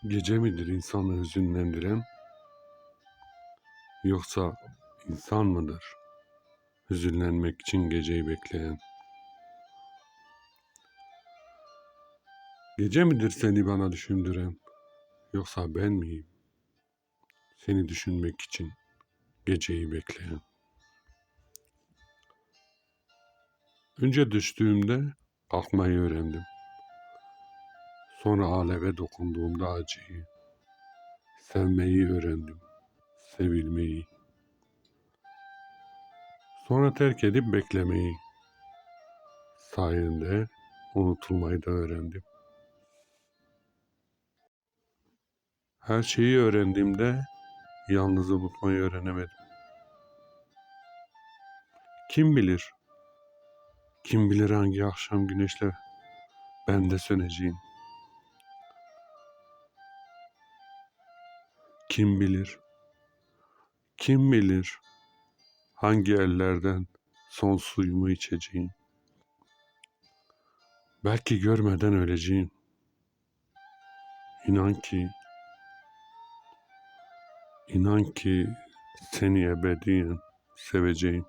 Gece midir insanı hüzünlendiren, yoksa insan mıdır hüzünlenmek için geceyi bekleyen? Gece midir seni bana düşündüren, yoksa ben miyim seni düşünmek için geceyi bekleyen? Önce düştüğümde kalkmayı öğrendim. Sonra aleve dokunduğumda acıyı, sevmeyi öğrendim, sevilmeyi. Sonra terk edip beklemeyi, sayende unutulmayı da öğrendim. Her şeyi öğrendiğimde yalnız unutmayı öğrenemedim. Kim bilir, kim bilir hangi akşam güneşle ben de söneceğim. Kim bilir, kim bilir hangi ellerden son suyumu içeceğim. Belki görmeden öleceğim. İnan ki, inan ki seni ebediyen seveceğim.